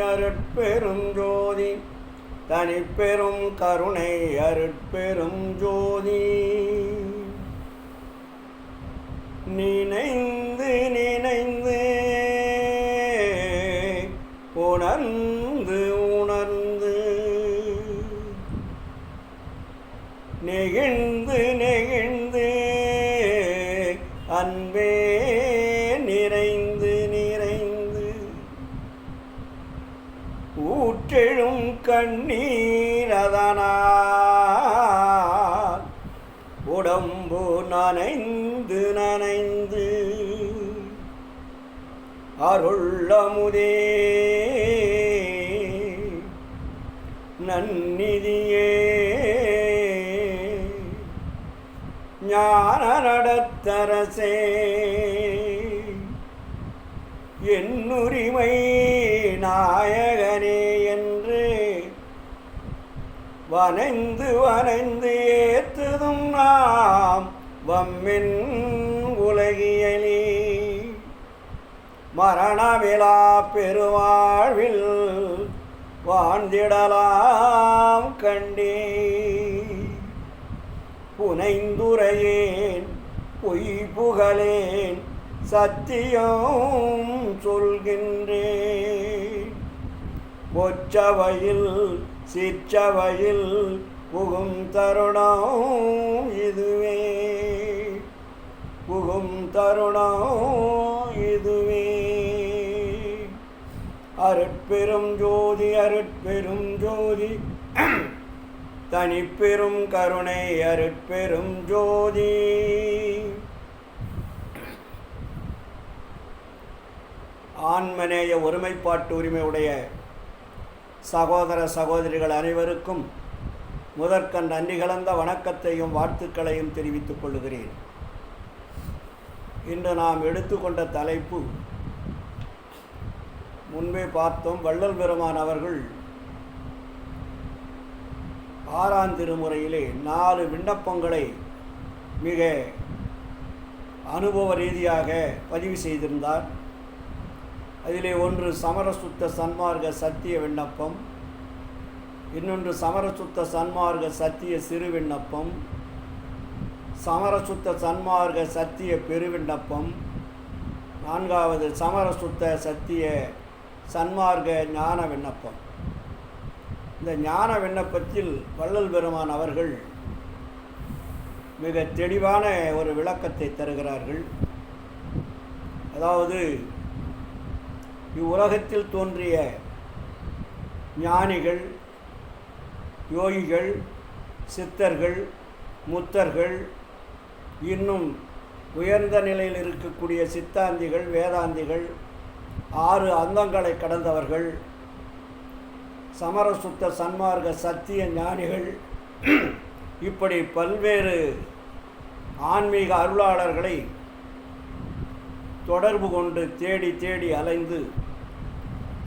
அருட்பெரும் ஜோதி தனிப்பெரும் கருணை அருட்பெரும் ஜோதி. நினைந்து நினைந்து உணர்ந்து உணர்ந்து நெகிழ்ந்து நெகிழ்ந்து அன்பே நிறைந்து நிறைந்து ஊற்றெழும் கண்ணீர் அதனால் உடம்பு நனைந்து நனைந்து அருளமுதே நன்னிதியே ஞான நடத்தரசே என்னுரிமை நாயகனே என்று வனைந்து வனைந்து ஏத்துதும் நாம் வம்மின் உலகியலே மரணமிலா பெருவாழ்வில் வாழ்ந்திடலாம் கண்டே. புனைந்துரையேன் பொய் புகழேன் சத்தியம் சொல்கின்றேன். பொச்சவையில் சிற்றவையில் புகும் தருணம் இதுவே, புகும் தருணம் இதுவே. அருட்பெரும் ஜோதி அருட்பெரும் ஜோதி தனிப்பெரும் கருணை அருட்பெரும் ஜோதி. ஆன்மநேய ஒருமைப்பாட்டு உரிமையுடைய சகோதர சகோதரிகள் அனைவருக்கும் முதற்கண் நன்றி கலந்த வணக்கத்தையும் வாழ்த்துக்களையும் தெரிவித்துக் கொள்கிறேன். இன்று நாம் எடுத்துக்கொண்ட தலைப்பு முன்பே பார்த்தோம். வள்ளல் பெருமான் அவர்கள் 6ஆம் திருமுறையிலே 4 விண்ணப்பங்களை மிக அனுபவ ரீதியாக பதிவு செய்திருந்தார். அதிலே ஒன்று சமரசுத்த சன்மார்க்க சத்திய விண்ணப்பம், இன்னொன்று சமரசுத்த சன்மார்க்க சத்திய சிறு விண்ணப்பம், சமரசுத்த சன்மார்க்க சத்திய பெரு விண்ணப்பம், 4வது சமரசுத்த சத்திய சன்மார்க்க ஞான விண்ணப்பம். இந்த ஞான விண்ணப்பத்தில் வள்ளல் பெருமான் அவர்கள் மிக தெளிவான ஒரு விளக்கத்தை தருகிறார்கள். அதாவது இவ்வுலகத்தில் தோன்றிய ஞானிகள், யோகிகள், சித்தர்கள், முத்தர்கள், இன்னும் உயர்ந்த நிலையில் இருக்கக்கூடிய சித்தாந்திகள், வேதாந்திகள், 6 அந்தங்களை கடந்தவர்கள், சமரசுத்த சன்மார்க்க சத்திய ஞானிகள், இப்படி பல்வேறு ஆன்மீக அருளாளர்களை தொடர்பு கொண்டு தேடி தேடி அலைந்து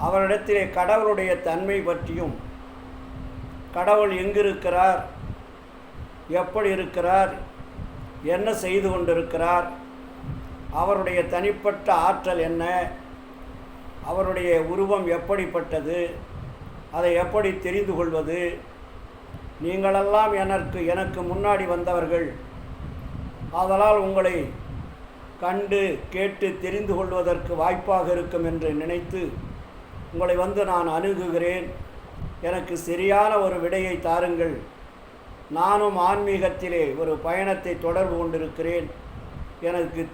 அவரிடத்திலே கடவுளுடைய தன்மை பற்றியும், கடவுள் எங்கிருக்கிறார், எப்படி இருக்கிறார், என்ன செய்து கொண்டிருக்கிறார், அவருடைய தனிப்பட்ட ஆற்றல் என்ன, அவருடைய உருவம் எப்படிப்பட்டது, அதை எப்படி தெரிந்து கொள்வது, நீங்களெல்லாம் எனக்கு முன்னாடி வந்தவர்கள், ஆதலால் உங்களை கண்டு கேட்டு தெரிந்து கொள்வதற்கு வாய்ப்பாக இருக்கும் என்று நினைத்து உங்களை நான் அணுகுகிறேன். எனக்கு சரியான ஒரு விடையை தாருங்கள். நானும் ஆன்மீகத்திலே ஒரு பயணத்தை தொடர்பு கொண்டிருக்கிறேன். எனக்கு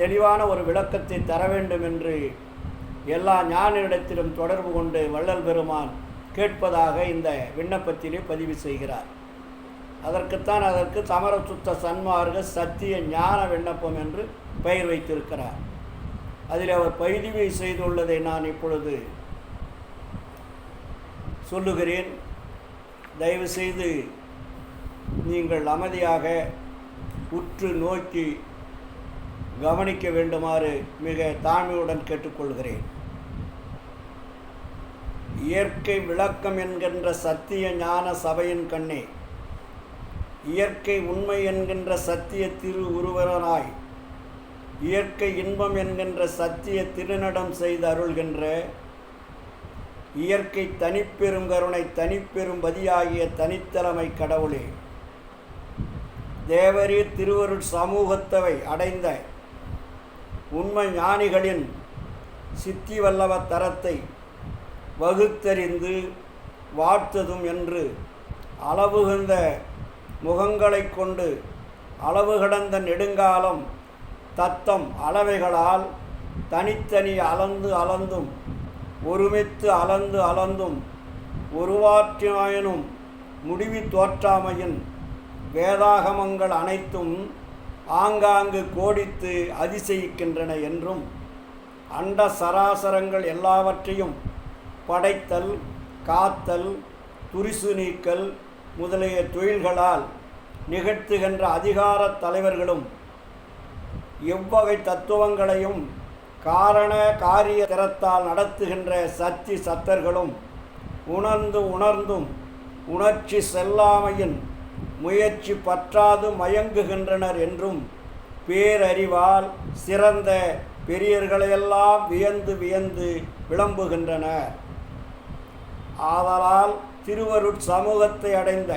தெளிவான ஒரு விளக்கத்தை தர வேண்டும் என்று எல்லா ஞானியிடத்திலும் தொடர்பு கொண்டு வள்ளல் பெருமான் கேட்பதாக இந்த விண்ணப்பத்திலே பதிவு செய்கிறார். அதற்கு சமரசுத்த சன்மார்க்க சத்திய ஞான விண்ணப்பம் என்று பெயர் வைத்திருக்கிறார். அதில் அவர் பதிவு செய்துள்ளதை நான் இப்பொழுது சொல்லுகிறேன். தயவு செய்து நீங்கள் அமைதியாக உற்று நோக்கி கவனிக்க வேண்டுமாறு மிக தாழ்மையுடன் கேட்டுக்கொள்கிறேன். இயற்கை விளக்கம் என்கின்ற சத்திய ஞான சபையின் கண்ணே, இயற்கை உண்மை என்கின்ற சத்திய திரு உருவனாய், இயற்கை இன்பம் என்கின்ற சத்திய திருநடம் செய்து அருள்கின்ற இயற்கை தனிப்பெரும் கருணை தனிப்பெரும் பதியாகிய தனித்தலைமை கடவுளே, தேவரீர் திருவருட் சமூகத்தவை அடைந்த உண்மை ஞானிகளின் சித்தி வல்லவ தரத்தை வகுத்தறிந்து வாழ்த்ததும் என்று அளவுகந்த முகங்களை கொண்டு அளவு கடந்த நெடுங்காலம் தத்தம் அளவைகளால் தனித்தனி அளந்தும் ஒருமித்து அளந்தும் ஒருவாற்றினாயினும் முடிவி தோற்றாமையின் வேதாகமங்கள் அனைத்தும் ஆங்காங்கு கோடித்து அதிசயிக்கின்றன என்றும், அண்ட சராசரங்கள் எல்லாவற்றையும் படைத்தல், காத்தல், துரிசு நீக்கல் முதலிய தொழில்களால் நிகழ்த்துகின்ற அதிகார தலைவர்களும் எவ்வகை தத்துவங்களையும் காரண காரிய திறத்தால் நடத்துகின்ற சக்தி சத்தர்களும் உணர்ந்தும் உணர்ச்சி செல்லாமையின் முயற்சி பற்றாது மயங்குகின்றனர் என்றும், பேரறிவால் சிறந்த பெரியர்களையெல்லாம் வியந்து விளம்புகின்றனர். ஆதலால் திருவருட் சமூகத்தை அடைந்த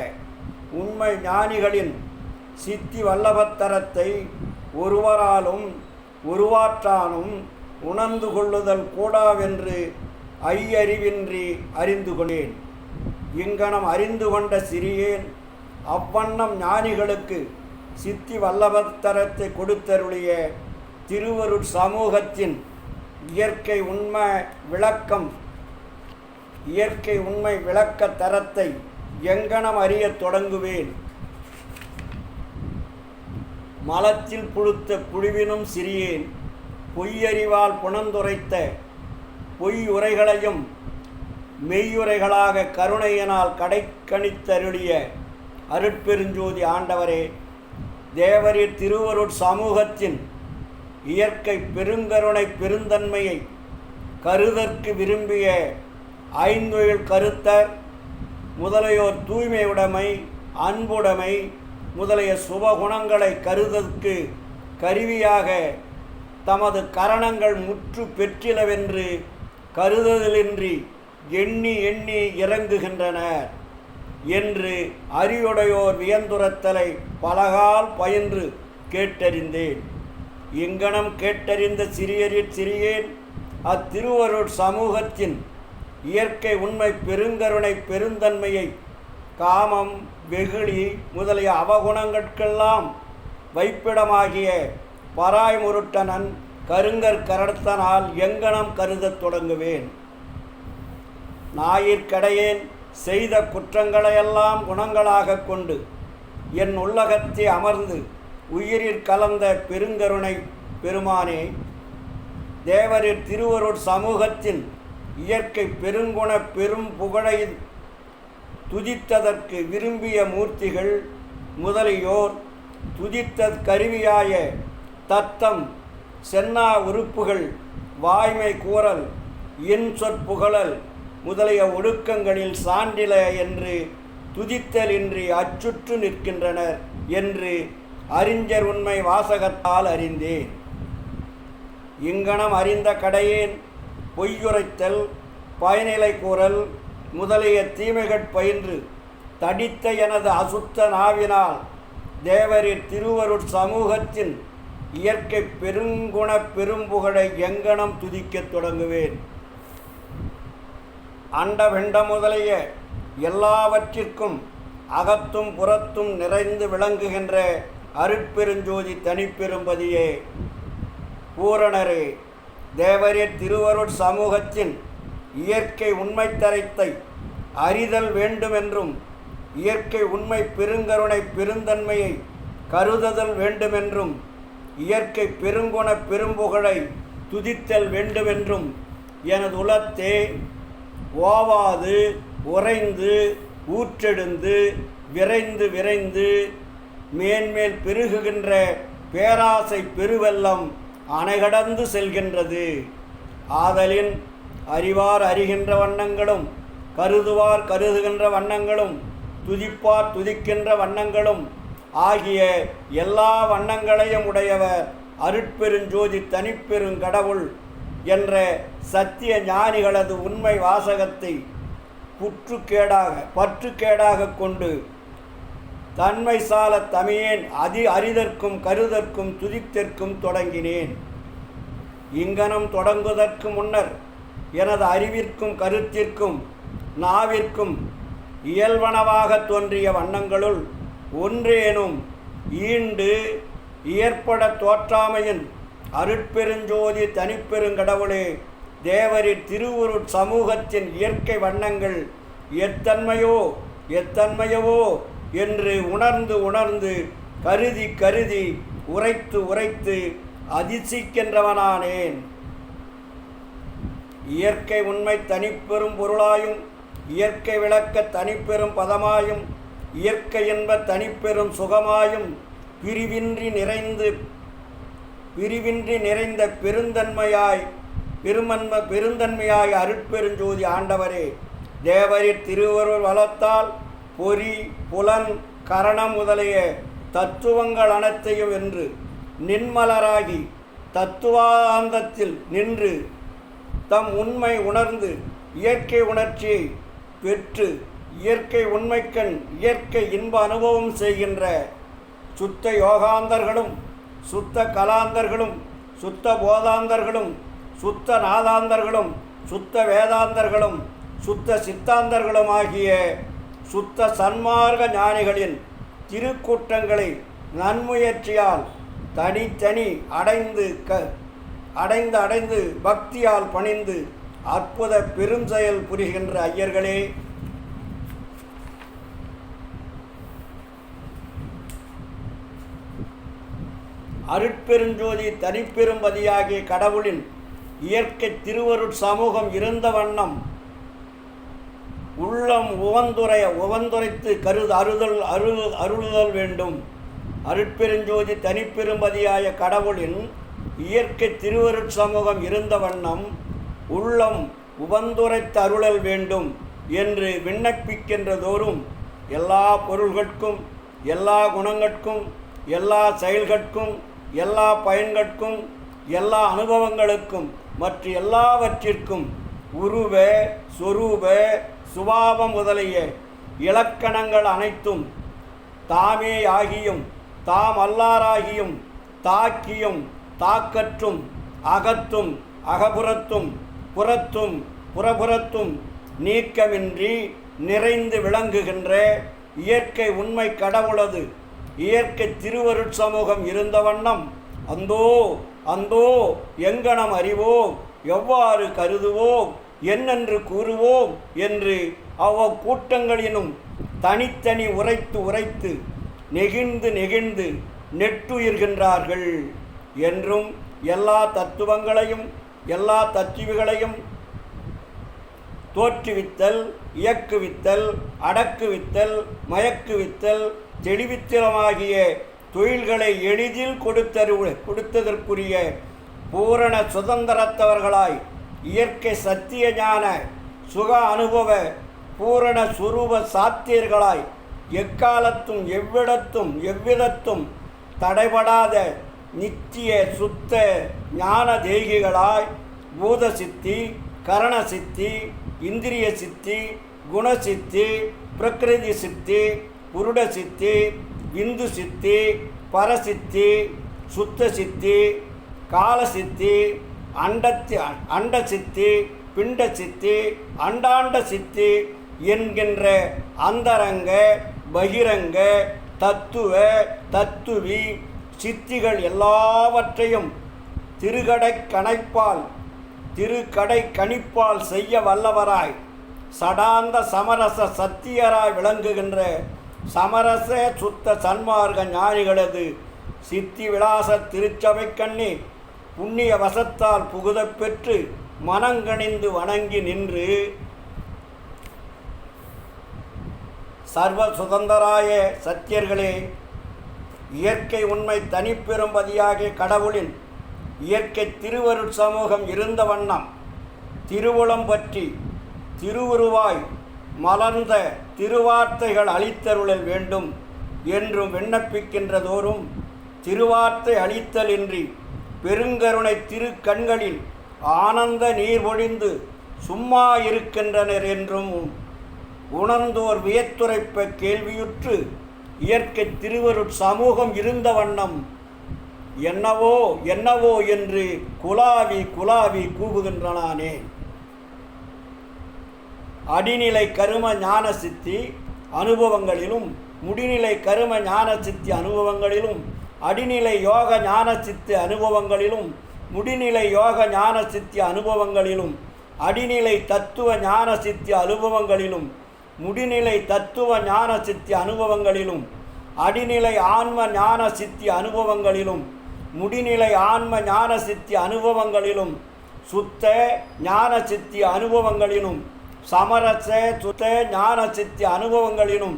உண்மை ஞானிகளின் சித்தி வல்லபத்தரத்தை ஒருவராலும் ஒருவாற்றானும் உணர்ந்து கொள்ளுதல் கூடாவென்று ஐயறிவின்றி அறிந்து கொண்டேன். இங்கனம் அறிந்து கொண்ட சிறியேன் அவ்வண்ணம் ஞானிகளுக்கு சித்தி வல்லபத்தரத்தை கொடுத்தருளிய திருவருட் சமூகத்தின் இயற்கை உண்மை விளக்க தரத்தை எங்கனம் அறியத் தொடங்குவேன். மலத்தில் புழுத்த புழுவினும் சிறியேன் பொய்யறிவால் புணந்துரைத்த பொய் உரைகளையும் மெய்யுரைகளாக கருணையினால் கடைக்கணித்தருளிய அருட்பெருஞ்சோதி ஆண்டவரே, தேவரீர் திருவருட் சமூகத்தின் இயற்கை பெருங்கருணை பெருந்தன்மையை கருதற்கு விரும்பிய ஐந்தொழில் கருத்தர் முதலையோர் தூய்மையுடைமை, அன்புடைமை முதலிய சுபகுணங்களை கருதற்கு கருவியாக தமது கரணங்கள் முற்று பெற்றிலவென்று கருதுதலின்றி எண்ணி இறங்குகின்றனர் என்று அறிவுடையோர் வியந்துரைத்தலை பலகால் பயின்று கேட்டறிந்தேன். இங்கனம் கேட்டறிந்த சிறியேன் அத்திருவருட் சமூகத்தின் இயற்கை உண்மை பெருங்கருணை பெருந்தன்மையை காமம், வெகுளி முதலிய அவகுணங்கட்கெல்லாம் வைப்பிடமாகிய பராய்முருட்டனன் கருங்கற்கரத்தனால் எங்கனம் கருதத் தொடங்குவேன். ஞாயிற்கடையேன் செய்த குற்றங்களையெல்லாம் குணங்களாக கொண்டு என் உள்ளகத்தை அமர்ந்து உயிரிற் கலந்த பெருங்கருணை பெருமானே, தேவரின் திருவருட் சமூகத்தின் இயற்கை பெருங்குண பெரும் புகழை துதித்ததற்கு விரும்பிய மூர்த்திகள் முதலியோர் துதித்த கருவியாய தத்தம் சென்னா உறுப்புகள் வாய்மை கூறல், இன்சொற்புகழல் முதலிய ஒழுக்கங்களில் சான்றில என்று துதித்தலின்றி அச்சுற்று நிற்கின்றனர் என்று அறிஞர் உண்மை வாசகத்தால் அறிந்தேன். இங்கனம் அறிந்த கடையேன் பொய்யுரைத்தல், பயனிலை கூறல் முதலிய தீமைகள் பயின்று தடித்த எனது அசுத்த நாவினால் தேவரின் திருவருட் சமூகத்தின் இயற்கை பெருங்குண பெரும்புகழை எங்கனம் துதிக்கத் தொடங்குவேன். அண்டபிண்ட முதலிய எல்லாவற்றிற்கும் அகத்தும் புறத்தும் நிறைந்து விளங்குகின்ற அருட்பெருஞ்சோதி தனிப்பெரும்பதியே, பூரணரே, தேவரின் திருவருட் சமூகத்தின் இயற்கை உண்மைத்தரத்தை அறிதல் வேண்டுமென்றும் இயற்கை உண்மை பெருங்கருணை பெருந்தன்மையை கருதுதல் வேண்டுமென்றும் இயற்கை பெருங்குண பெரும்புகழை துதித்தல் வேண்டுமென்றும் எனது உளத்தே ஓவாது உறைந்து ஊற்றெடுந்து விரைந்து மேன்மேல் பெருகுகின்ற பேராசை பெருவெல்லம் அணைகடந்து செல்கின்றது. ஆதலின் அறிவார் அறிகின்ற வண்ணங்களும் கருதுவார் கருதுகின்ற வண்ணங்களும் துதிப்பார் துதிக்கின்ற வண்ணங்களும் ஆகிய எல்லா வண்ணங்களையும் உடையவர் அருட்பெருஞ்சோதி தனிப்பெருங்கடவுள் என்ற சத்திய ஞானிகளது உண்மை வாசகத்தை பற்றுக்கேடாக கொண்டு தன்மை சால தமியேன் அறிதற்கும் கருதற்கும் துதித்தற்கும் தொடங்கினேன். இங்கனம் தொடங்குவதற்கு முன்னர் எனது அறிவிற்கும் கருத்திற்கும் நாவிற்கும் இயல்பனவாக தோன்றிய வண்ணங்களுள் ஒன்றேனும் ஈண்டு இயற்பட தோற்றாமையின் அருட்பெருஞ்சோதி தனிப்பெருங்கடவுளே தேவரின் திருவுருட் சமூகத்தின் இயற்கை வண்ணங்கள் எத்தன்மையவோ என்று உணர்ந்து கருதி உரைத்து அதிசிக்கின்றவனானேன். இயற்கை உண்மை தனிப்பெரும் பொருளாயும் இயற்கை விளக்க தனிப்பெரும் பதமாயும் இயற்கை என்ப தனிப்பெரும் சுகமாயும் பிரிவின்றி நிறைந்த பெருந்தன்மையாய் அருட்பெருஞ்சோதி ஆண்டவரே தேவரின் திருவருள் வளத்தால் பொறி புலன் கரணம் முதலிய தத்துவங்கள் அனைத்தையும் வென்று நின்மலராகி தத்துவாந்தத்தில் நின்று தம் உண்மை உணர்ந்து இயற்கை உணர்ச்சியை பெற்று இயற்கை உண்மைக்கண் இயற்கை இன்ப அனுபவம் செய்கின்ற சுத்த யோகாந்தர்களும் சுத்த கலாந்தர்களும் சுத்த போதாந்தர்களும் சுத்த நாதாந்தர்களும் சுத்த வேதாந்தர்களும் சுத்த சித்தாந்தர்களும் ஆகிய சுத்த சன்மார்க்க ஞானிகளின் திருக்கூட்டங்களை நன்முயற்சியால் தனித்தனி அடைந்து பக்தியால் பணிந்து அற்புத பெரும் செயல் புரிகின்ற ஐயர்களே, அருட்பெருஞ்சோதி தனிப்பெரும்பதியாகிய கடவுளின் இயற்கை திருவருட் சமூகம் இருந்த வண்ணம் உள்ளம் உவந்துரைத்து அருளுதல் வேண்டும். அருட்பெருஞ்சோதி தனிப்பெரும்பதியாய கடவுளின் இயற்கை திருவருட் சமூகம் இருந்த வண்ணம் உள்ளம் உவந்துரைத்து அருளல் வேண்டும் என்று விண்ணப்பிக்கின்றதோறும் எல்லா பொருள்கட்கும் எல்லா குணங்கட்கும் எல்லா செயல்கட்கும் எல்லா பயன்கட்கும் எல்லா அனுபவங்களுக்கும் மற்ற எல்லாவற்றிற்கும் உருவ சொரூப சுபாவம் முதலிய இலக்கணங்கள் அனைத்தும் தாமே ஆகியும் தாம் அல்லாராகியும் தாக்கியும் தாக்கற்றும் அகத்தும் அகபுறத்தும் புறத்தும் புறபுறத்தும் நீக்கமின்றி நிறைந்து விளங்குகின்ற இயற்கை உண்மை கடவுளது இயற்கை திருவருட் சமூகம் இருந்த வண்ணம் அந்தோ எங்கனம் அறிவோம், எவ்வாறு கருதுவோம், என்னென்று கூறுவோம் என்று அவ்வக்கூட்டங்களினும் தனித்தனி உரைத்து நெகிழ்ந்து நெட்டுயிர்கின்றார்கள் என்றும் எல்லா தத்துவங்களையும் எல்லா தத்துவிகளையும் தோற்றுவித்தல், இயக்குவித்தல், அடக்குவித்தல், மயக்குவித்தல், தெளிவித்தலமாகிய தொழில்களை எளிதில் கொடுத்ததற்குரிய பூரண சுதந்திரத்தவர்களாய் இயற்கை சத்திய ஞான சுக அனுபவ பூரண சுரூப சாத்தியர்களாய் எக்காலத்தும் எவ்விதத்தும் தடைபடாத நித்திய சுத்த ஞான தேகிகளாய் பூத சித்தி, கரண சித்தி, இந்திரிய சித்தி, குணசித்தி, பிரகிருதி சித்தி, புருட சித்தி, விந்து சித்தி, பரசித்தி, சுத்த சித்தி, காலசித்தி, அண்ட சித்தி, பிண்ட சித்தி, அண்டாண்ட சித்தி என்கின்ற அந்தரங்க பகிரங்க தத்துவ தத்துவி சித்திகள் எல்லாவற்றையும் திருக்கடை கணிப்பால் செய்ய வல்லவராய் சடாந்த சமரச சத்தியராய் விளங்குகின்ற சமரச சுத்த சன்மார்க்க ஞானிகளது சித்தி விலாச திருச்சபை கண்ணி புண்ணிய வசத்தால் புகுதப் பெற்று மனங்கணிந்து வணங்கி நின்று சர்வ சுதந்தராய சத்தியர்களே, இயற்கை உண்மை தனிப்பெரும்பதியாகிய கடவுளின் இயற்கை திருவருட் சமூகம் இருந்த வண்ணம் திருவுளம் பற்றி திருவுருவாய் மலர்ந்த திருவார்த்தைகள் அளித்தருளல் வேண்டும் என்றும் விண்ணப்பிக்கின்றதோறும் திருவார்த்தை அளித்தலின்றி பெருங்கருணை திருக்கண்களில் ஆனந்த நீர் பொழிந்து சும்மா இருக்கின்றனர் என்றும் உணர்ந்தோர் வியத்துரைப்ப கேள்வியுற்று இயற்கை திருவருட் சமூகம் இருந்த வண்ணம் என்னவோ என்னவோ என்று குலாவி குலாவி கூவுகின்றனானே. அடிநிலை கரும ஞான சித்தி அனுபவங்களிலும் முடிநிலை கரும ஞான சித்தி அனுபவங்களிலும் அடிநிலை யோக ஞான சித்தி அனுபவங்களிலும் முடிநிலை யோக ஞான சித்தி அனுபவங்களிலும் அடிநிலை தத்துவ ஞான சித்தி அனுபவங்களிலும் முடிநிலை தத்துவ ஞான சித்தி அனுபவங்களிலும் அடிநிலை ஆன்ம ஞான சித்தி அனுபவங்களிலும் முடிநிலை ஆன்ம ஞான சித்தி அனுபவங்களிலும் சுத்த ஞான சித்தி அனுபவங்களிலும் சமரச சுத்த ஞான சித்தி அனுபவங்களிலும்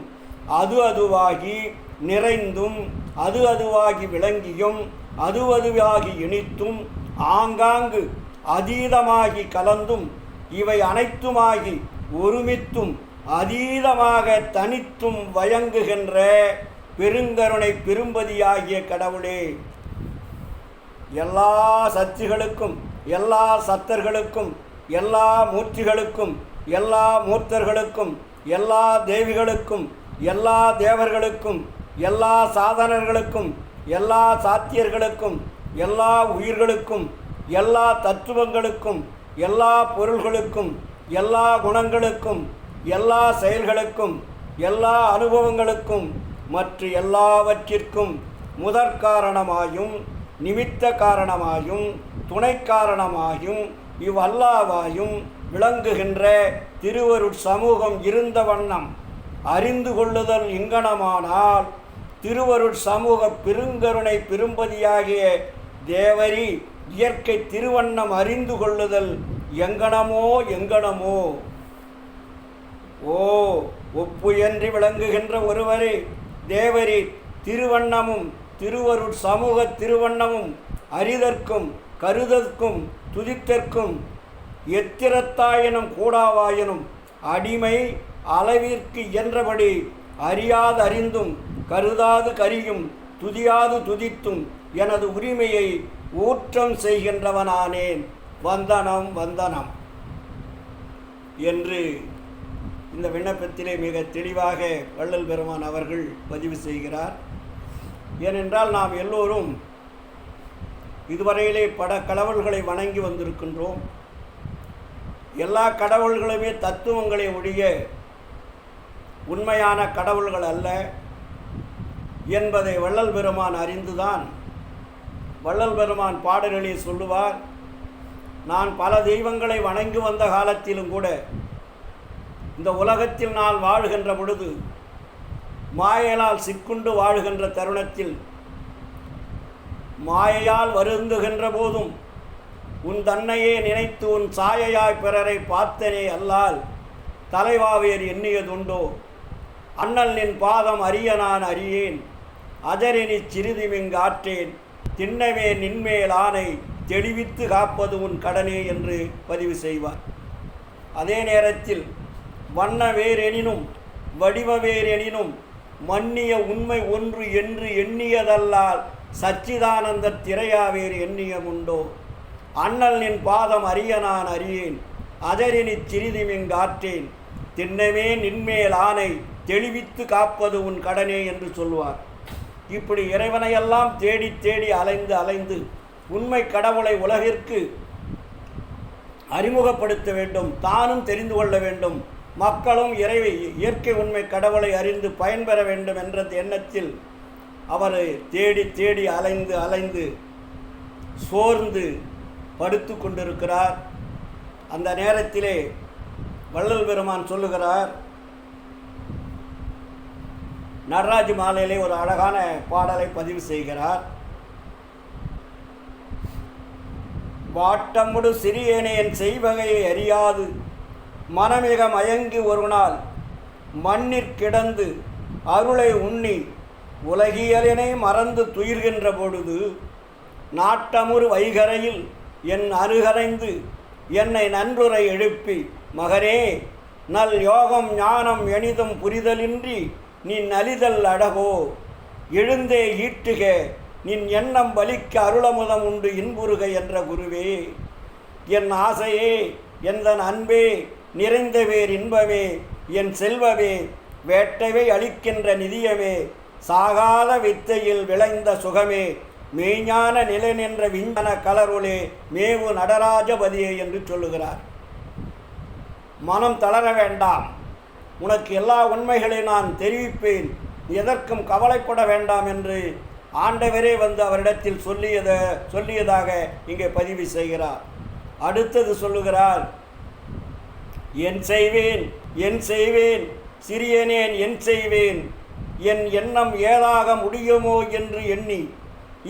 அது அதுவாகி நிறைந்தும் அது அதுவாகி விளங்கியும் அது அதுவாகி இனித்தும் ஆங்காங்கு அதீதமாகி கலந்தும் இவை அனைத்துமாகி ஒருமித்தும் அதீதமாக தனித்தும் வயங்குகின்ற பெருங்கருணை பெரும்பதியாகிய கடவுளே, எல்லா சக்திகளுக்கும் எல்லா சத்தர்களுக்கும் எல்லா மூர்த்திகளுக்கும் எல்லா மூர்த்தர்களுக்கும் எல்லா தேவிகளுக்கும் எல்லா தேவர்களுக்கும் எல்லா சாதனர்களுக்கும் எல்லா சாத்தியர்களுக்கும் எல்லா உயிர்களுக்கும் எல்லா தத்துவங்களுக்கும் எல்லா பொருள்களுக்கும் எல்லா குணங்களுக்கும் எல்லா செயல்களுக்கும் எல்லா அனுபவங்களுக்கும் மற்ற எல்லாவற்றிற்கும் முதற்காரணமாயும் நிமித்த காரணமாயும் துணை காரணமாயும் இவ்வல்லாவாயும் விளங்குகின்ற திருவருட் சமூகம் இருந்த வண்ணம் அறிந்து கொள்ளுதல் இங்கனமானால் திருவருட் சமூக பெருங்கருணை பெரும்பதியாகிய தேவரி இயற்கை திருவண்ணம் அறிந்து கொள்ளுதல் எங்கனமோ எங்கனமோ. ஓ ஒப்புயன்றி விளங்குகின்ற ஒருவரே தேவரி திருவண்ணமும் திருவருட் சமூக திருவண்ணமும் அறிதற்கும் கருதற்கும் துதித்தற்கும் எத்திரத்தாயினும் கூடாவாயினும் அடிமை அளவிற்கு இயன்றபடி அறியாது அறிந்தும் கருதாது கரியும் துதியாது துதித்தும் எனது உரிமையை ஊற்றம் செய்கின்றவனானேன். வந்தனம் வந்தனம் என்று இந்த விண்ணப்பத்திலே மிக தெளிவாக வள்ளல் பெருமான் அவர்கள் பதிவு செய்கிறார். ஏனென்றால் நாம் எல்லோரும் இதுவரையிலே பல கடவுள்களை வணங்கி வந்திருக்கின்றோம். எல்லா கடவுள்களுமே தத்துவங்களை ஒழிய உண்மையான கடவுள்கள் அல்ல என்பதை வள்ளல் பெருமான் அறிந்துதான் வள்ளல் பெருமான் பாடலிலே சொல்லுவார், நான் பல தெய்வங்களை வணங்கி வந்த காலத்திலும் கூட இந்த உலகத்தில் நான் வாழ்கின்ற பொழுது மாயையால் சிக்குண்டு வாழ்கின்ற தருணத்தில் மாயையால் வருந்துகின்ற போதும் உன் தன்னையே நினைத்து உன் சாயையாய் பிறரை பார்த்தனே அல்லால் தலைவாவேர் எண்ணியதுண்டோ. அண்ணல் நின் பாதம் அறிய நான் அறியேன் அதரினி சிறிதுமிங்கு ஆற்றேன் திண்ணமே நின்மேல் ஆணை தெளிவித்து காப்பது உன் கடனே என்று பதிவு செய்வார். அதே நேரத்தில் வண்ண வேறெனினும் வடிவ வேறெனினும் மன்னிய உண்மை ஒன்று என்று எண்ணியதல்லால் சச்சிதானந்த திரையாவேர் எண்ணியமுண்டோ. அண்ணல் நின் பாதம் அறிய நான் அறியேன் அதரினி சிறிதுமிங்காற்றேன் திண்ணமே நின்மேல் ஆணை தெளிவித்து காப்பது உன் கடனே என்று சொல்வார். இப்படி இறைவனையெல்லாம் தேடி தேடி அலைந்து அலைந்து உண்மை கடவுளை உலகிற்கு அறிமுகப்படுத்த வேண்டும், தானும் தெரிந்து கொள்ள வேண்டும், மக்களும் இயற்கை உண்மை கடவுளை அறிந்து பயன்பெற வேண்டும் என்ற எண்ணத்தில் அவர் தேடி தேடி அலைந்து அலைந்து சோர்ந்து படுத்து கொண்டிருக்கிறார். அந்த நேரத்திலே வள்ளல் பெருமான் சொல்லுகிறார், நடராஜ மாலையிலே ஒரு அழகான பாடலை பதிவு செய்கிறார். வாட்டமுடு சிறியேனே என் செய்வகையை அறியாது மனமிக மயங்கி ஒரு நாள் மண்ணிற்கிடந்து அருளை உண்ணி உலகியலினை மறந்து துயிர்கின்ற பொழுது நாட்டமுறு வைகரையில் என் அருகரைந்து என்னை நன்றுரை எழுப்பி மகனே நல் யோகம் ஞானம் எனிதும் புரிதலின்றி நின் அலிதல் அழகோ எழுந்தே ஈட்டுக நின் எண்ணம் வலிக்க அருளமுதம் உண்டு இன்புறுக என்ற குருவே. என் ஆசையே, எந்தன் அன்பே, நிறைந்த வேர் இன்பமே, என் செல்வமே, வேட்டவை அளிக்கின்ற நிதியமே, சாகாத வித்தையில் விளைந்த சுகமே, மெய்ஞான நிலை நின்ற விஞ்ஞான கலருளே, மேவு நடராஜபதியே என்று சொல்லுகிறார். மனம் தளர வேண்டாம், உனக்கு எல்லா உண்மைகளையும் நான் தெரிவிப்பேன், எதற்கும் கவலைப்பட வேண்டாம் என்று ஆண்டவரே வந்து அவரிடத்தில் சொல்லியதாக இங்கே பதிவு செய்கிறார். அடுத்தது சொல்லுகிறார், என் செய்வேன், என் செய்வேன், சிறியனேன் என் செய்வேன், என் எண்ணம் ஏதாக முடியுமோ என்று எண்ணி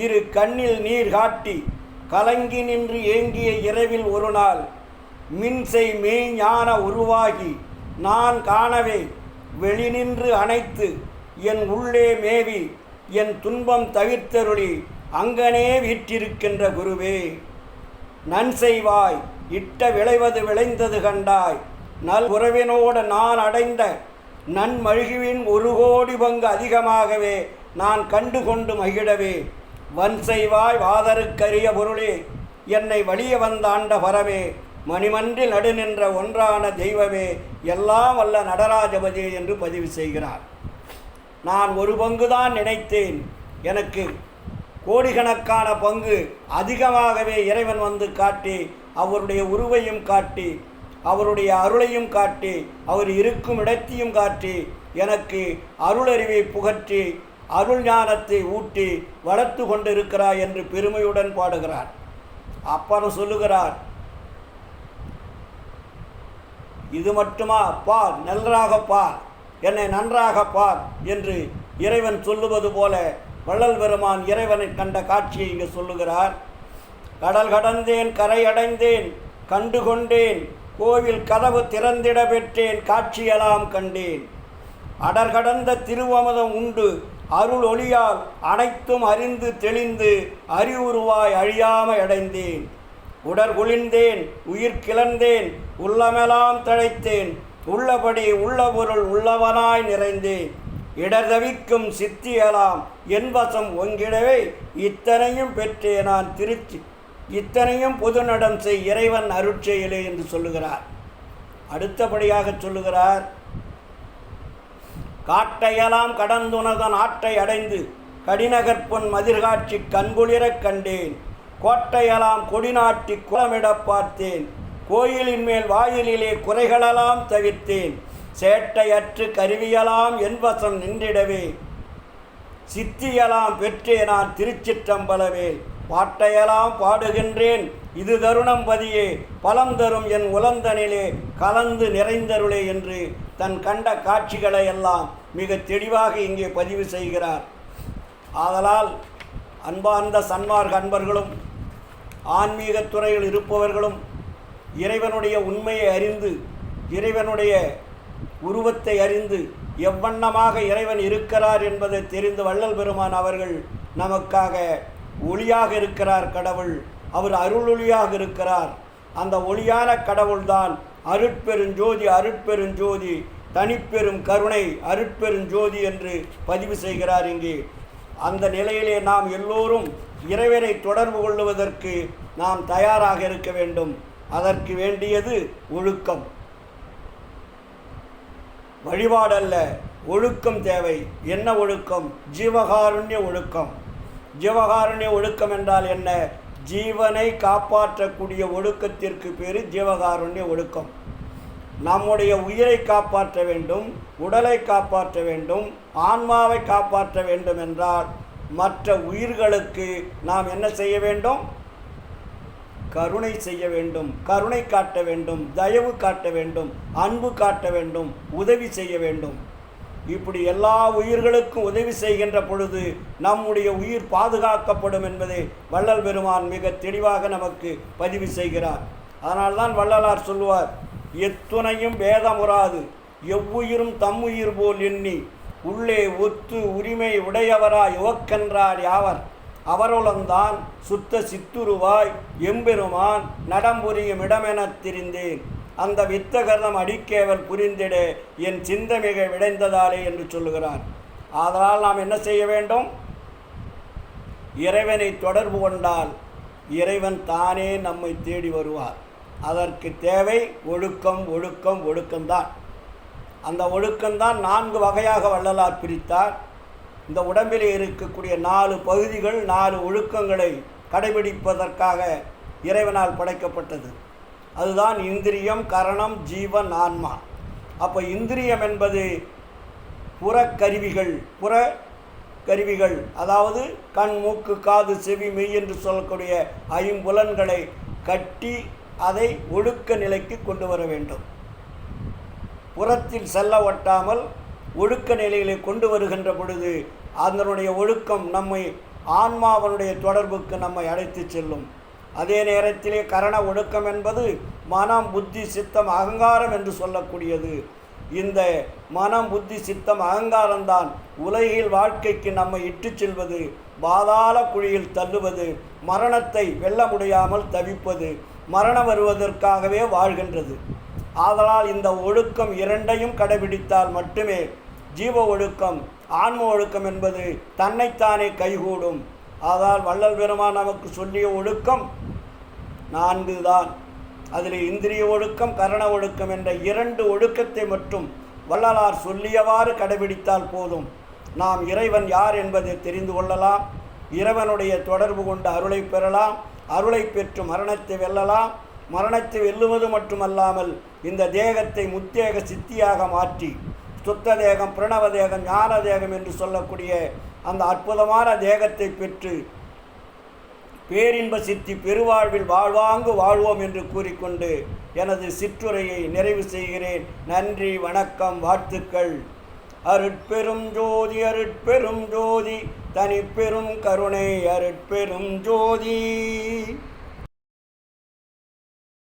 இரு கண்ணில் நீர் காட்டி கலங்கி நின்று ஏங்கிய இரவில் ஒரு நாள் மின்செய் மெய்ஞான உருவாகி நான் காணவே வெளிநின்று அணைத்து என் உள்ளே மேவி என் துன்பம் தவிர்த்தருளி அங்கனே வீற்றிருக்கின்ற குருவே, நன் செய்வாய், இட்ட விளைவது விளைந்தது கண்டாய், நல் உறவினோடு நான் அடைந்த நன்மழ்கிவின் 1 கோடி பங்கு அதிகமாகவே நான் கண்டு கொண்டு மகிழவே, வன் செய்வாய் வாதருக்கரிய பொருளே, என்னை வலிய வந்தாண்ட பரமே, மணிமன்றில் நடு நின்ற ஒன்றான தெய்வமே, எல்லாம் வல்ல நடராஜபதி என்று பதிவு செய்கிறார். நான் 1 பங்குதான் நினைத்தேன், எனக்கு கோடிக்கணக்கான பங்கு அதிகமாகவே இறைவன் வந்து காட்டி அவருடைய உருவையும் காட்டி அவருடைய அருளையும் காட்டி அவர் இருக்கும் இடத்தையும் காட்டி எனக்கு அருளறிவை புகற்றி அருள் ஞானத்தை ஊட்டி வளர்த்து கொண்டிருக்கிறார் என்று பெருமையுடன் பாடுகிறார். அப்புறம் சொல்லுகிறார், இது மட்டுமா, பார், நன்றாக பார், என்னை நன்றாக பார் என்று இறைவன் சொல்லுவது போல வள்ளல் பெருமான் இறைவனை கண்ட காட்சியை இங்கு சொல்லுகிறார். கடல் கடந்தேன், கரை அடைந்தேன், கண்டு கொண்டேன், கோவில் கதவு திறந்திட பெற்றேன், காட்சியெல்லாம் கண்டேன், அடர் கடந்த திருவமதம் உண்டு, அருள் ஒளியால் அனைத்தும் அறிந்து தெளிந்து அறிவுருவாய் அழியாமை அடைந்தேன், உடற்குளிர்ந்தேன், உயிர் கிளர்ந்தேன், உள்ளமெல்லாம் தழைத்தேன், உள்ளபடி உள்ள பொருள் உள்ளவனாய் நிறைந்தேன், இடர் தவிக்கும் சித்தியலாம் என் வசம் ஒங்கிடவே இத்தனையும் பெற்றே நான் இத்தனையும் பொது நடம் செய் இறைவன் அருட்செயலே என்று சொல்லுகிறார். அடுத்தபடியாக சொல்லுகிறார், காட்டையெல்லாம் கடந்துணர்தன் ஆட்டை அடைந்து கடிநகற்பொன் மதிர்காட்சி கண்குளிரக் கண்டேன், கோட்டையெல்லாம் கொடிநாட்டி குளமிட பார்த்தேன், கோயிலின் மேல் வாயிலிலே குறைகளெல்லாம் தவிர்த்தேன், சேட்டையற்று கருவியலாம் என்பசம் நின்றிடவே சித்தியலாம் பெற்றே நான் திருச்சிற்றம்பலவே, பாட்டையெல்லாம் பாடுகின்றேன் இது தருணம் பதியே, பலம் தரும் என் உலந்தனிலே கலந்து நிறைந்தருளே என்று தன் கண்ட காட்சிகளை எல்லாம் மிக தெளிவாக இங்கே பதிவு செய்கிறார். ஆதலால் அன்பார்ந்த சன்மார்க்க அன்பர்களும் ஆன்மீகத் துறையில் இருப்பவர்களும் இறைவனுடைய உண்மையை அறிந்து இறைவனுடைய உருவத்தை அறிந்து எவ்வண்ணமாக இறைவன் இருக்கிறார் என்பதை தெரிந்து வள்ளல் பெருமான் அவர்கள் நமக்காக ஒளியாக இருக்கிறார். கடவுள் அவர் அருளொளியாக இருக்கிறார். அந்த ஒளியான கடவுள்தான் அருட்பெருஞ்சோதி, அருட்பெருஞ்சோதி, தனிப்பெரும் கருணை, அருட்பெருஞ்சோதி என்று பதிவு செய்கிறார் இங்கே. அந்த நிலையிலே நாம் எல்லோரும் இறைவனை தொடர்பு கொள்வதற்கு நாம் தயாராக இருக்க வேண்டும். அதற்கு வேண்டியது ஒழுக்கம், வழிபாடல்ல, ஒழுக்கம் தேவை. என்ன ஒழுக்கம்? ஜீவகாருண்ய ஒழுக்கம். ஜீவகாருண்ய ஒழுக்கம் என்றால் என்ன? ஜீவனை காப்பாற்றக்கூடிய ஒழுக்கத்திற்கு பேர் ஜீவகாருண்ய ஒழுக்கம். நம்முடைய உயிரை காப்பாற்ற வேண்டும், உடலை காப்பாற்ற வேண்டும், ஆன்மாவை காப்பாற்ற வேண்டும் என்றால் மற்ற உயிர்களுக்கு நாம் என்ன செய்ய வேண்டும்? கருணை செய்ய வேண்டும், கருணை காட்ட வேண்டும், தயவு காட்ட வேண்டும், அன்பு காட்ட வேண்டும், உதவி செய்ய வேண்டும். இப்படி எல்லா உயிர்களுக்கும் உதவி செய்கின்ற பொழுது நம்முடைய உயிர் பாதுகாக்கப்படும் என்பதை வள்ளல் பெருமான் மிக தெளிவாக நமக்கு பதிவு செய்கிறார். அதனால்தான் வள்ளலார் சொல்லுவார், எத்துணையும் பேதமுறாது எவ்வுயிரும் தம்முயிர் போல் எண்ணி உள்ளே ஒத்து உரிமை உடையவராய் உவக்கென்றார் யாவர் அவரோளந்தான் சுத்த சித்துருவாய் எம்பெருமான் நடம்புரியும் இடமெனத் திரிந்தேன் அந்த வித்தகர்தம் அடிக்கேவல் புரிந்திட என் சிந்தமிக விடைந்ததாலே என்று சொல்லுகிறார். ஆதலால் நாம் என்ன செய்ய வேண்டும்? இறைவனை தொடர்பு கொண்டால் இறைவன் தானே நம்மை தேடி வருவார். அதற்கு தேவை ஒழுக்கம், ஒழுக்கம், ஒழுக்கம்தான். அந்த ஒழுக்கம்தான் 4 வகையாக வள்ளலார் பிரித்தார். இந்த உடம்பிலே இருக்கக்கூடிய 4 பகுதிகள் 4 ஒழுக்கங்களை கடைபிடிப்பதற்காக இறைவனால் படைக்கப்பட்டது. அதுதான் இந்திரியம், கரணம், ஜீவன், ஆன்மா. அப்போ இந்திரியம் என்பது புறக்கருவிகள், அதாவது கண், மூக்கு, காது, செவி, மெய் என்று சொல்லக்கூடிய 5 புலன்களை கட்டி அதை ஒழுக்க நிலைக்கு கொண்டு வர வேண்டும். புறத்தில் செல்ல ஒட்டாமல் ஒழுக்க நிலைகளை கொண்டு வருகின்ற பொழுது அதனுடைய ஒழுக்கம் நம்மை ஆன்மாவனுடைய தொடர்புக்கு நம்மை அழைத்து செல்லும். அதே நேரத்திலே கரண ஒழுக்கம் என்பது மனம், புத்தி, சித்தம், அகங்காரம் என்று சொல்லக்கூடியது. இந்த மனம், புத்தி, சித்தம், அகங்காரம்தான் உலகில் வாழ்க்கைக்கு நம்மை இட்டு செல்வது, பாதாள குழியில் தள்ளுவது, மரணத்தை வெல்ல முடியாமல் தவிப்பது, மரணம் வருவதற்காகவே வாழ்கின்றது. ஆதலால் இந்த ஒழுக்கம் 2ஐயும் கடைபிடித்தால் மட்டுமே ஜீவ ஒழுக்கம், ஆன்ம ஒழுக்கம் என்பது தன்னைத்தானே கைகூடும். ஆதலால் வள்ளல் பெருமான் நமக்கு சொல்லிய ஒழுக்கம் 4 தான். அதில் இந்திரிய ஒழுக்கம், கரண ஒழுக்கம் என்ற 2 ஒழுக்கத்தை மட்டும் வள்ளலார் சொல்லியவாறு கடைபிடித்தால் போதும். நாம் இறைவன் யார் என்பதை தெரிந்து கொள்ளலாம், இறைவனுடைய தொடர்பு கொண்டு அருளை பெறலாம், அருளை பெற்று மரணத்தை வெல்லலாம். மரணத்தை வெல்லுவது மட்டுமல்லாமல் இந்த தேகத்தை முத்தேக சித்தியாக மாற்றி சுத்த தேகம், பிரணவ தேகம், ஞான தேகம் என்று சொல்லக்கூடிய அந்த அற்புதமான தேகத்தை பெற்று பேரின்ப சித்தி பெருவாழ்வில் வாழ்வாங்கு வாழ்வோம் என்று கூறிக்கொண்டு எனது சிற்றுரையை நிறைவு செய்கிறேன். நன்றி, வணக்கம், வாழ்த்துக்கள். அருட்பெரும் ஜோதி, அருட்பெரும் ஜோதி, தனிப்பெரும் கருணை, அருட்பெரும் ஜோதி.